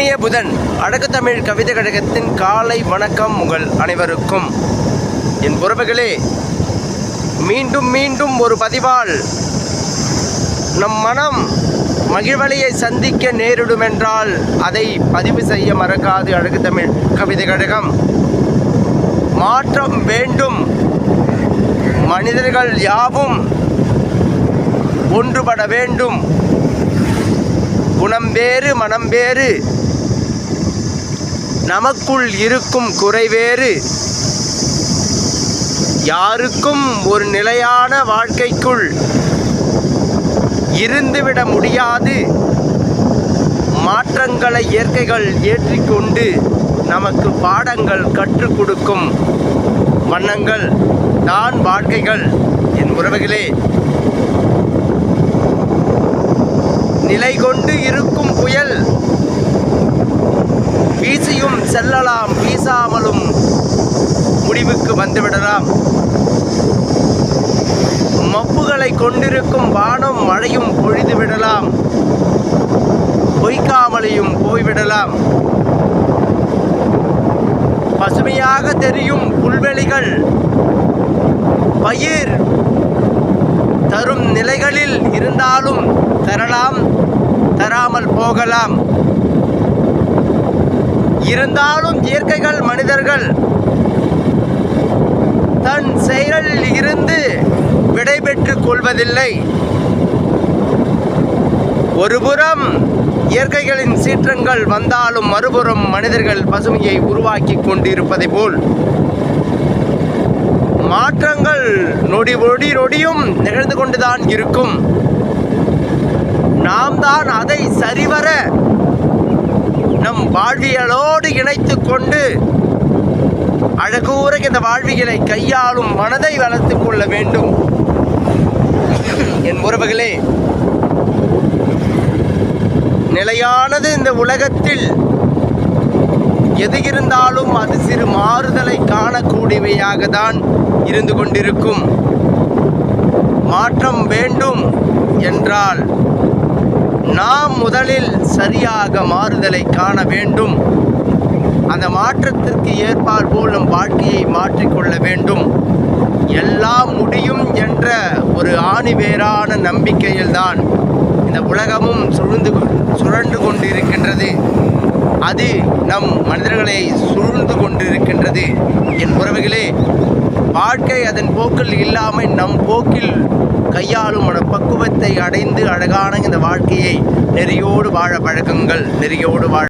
இனிய புதன் அடக்கு தமிழ் கவிதை கழகத்தின் காலை வணக்கம் உங்கள் அனைவருக்கும். என் உறவுகளே, மீண்டும் மீண்டும் ஒரு பதிவால் நம் மனம் மகிழ்வலையை சந்திக்க நேரிடுமென்றால் அதை பதிவு செய்ய மறக்காது அடக்கு தமிழ் கவிதை கழகம். மாற்றம் வேண்டும், மனிதர்கள் யாவும் ஒன்றுபட வேண்டும். குணம் வேறு மனம் வேறு, நமக்குள் இருக்கும் குறை வேறு. யாருக்கும் ஒரு நிலையான வாழ்க்கைக்குள் இருந்துவிட முடியாது. மாற்றங்களை இயற்கைகள் ஏற்றிக்கொண்டு நமக்கு பாடங்கள் கற்றுக் கொடுக்கும் வண்ணங்கள் தான் வாழ்க்கைகள். என் உறவுகளே, நிலை கொண்டு இருக்கும் புயல் வீசியும் செல்லலாம், வீசாமலும் முடிவுக்கு வந்துவிடலாம். மப்புகளை கொண்டிருக்கும் வானம் மழையும் பொழிது விடலாம், பொய்க்காமலையும் போய்விடலாம். பசுமையாக தெரியும் புல்வெளிகள் பயிர் தரும் நிலைகளில் இருந்தாலும் தரலாம், தராமல் போகலாம். இருந்தாலும் இயற்கைகள் மனிதர்கள் தன் செயலில் இருந்து விடைபெற்றுக் கொள்வதில்லை. ஒருபுறம் இயற்கைகளின் சீற்றங்கள் வந்தாலும் மறுபுறம் மனிதர்கள் பசுமையை உருவாக்கி கொண்டிருப்பதை போல் மாற்றங்கள் நொடியும் நிகழ்ந்து கொண்டுதான் இருக்கும். நாம் தான் அதை சரிவர நம் வாழ்வியலோடு இணைத்து கொண்டு அழகூற இந்த வாழ்வியலை கையாளும் மனதை வளர்த்துக் கொள்ள வேண்டும். என் உறவுகளே, நிலையானது இந்த உலகத்தில் எது இருந்தாலும் அது சிறு மாறுதலை காணக்கூடியவையாக தான் இருந்து கொண்டிருக்கும். மாற்றம் வேண்டும் என்றால் நாம் முதலில் சரியாக மாறுதலை காண வேண்டும். அந்த மாற்றத்திற்கு ஏற்பார் போல் நம் வாழ்க்கையை மாற்றிக்கொள்ள வேண்டும். எல்லாம் முடியும் என்ற ஒரு ஆணிவேரான நம்பிக்கையில்தான் இந்த உலகமும் சுழன்று கொண்டிருக்கின்றது. அது நம் மனிதர்களை சூழ்ந்து கொண்டிருக்கின்றது. என் உறவுகளே, வாழ்க்கை அதன் போக்கில் இல்லாமல் நம் போக்கில் கையாளும் பக்குவத்தை அடைந்து அழகான இந்த வாழ்க்கையை நெறியோடு வாழ பழகுங்கள். நெறியோடு வாழ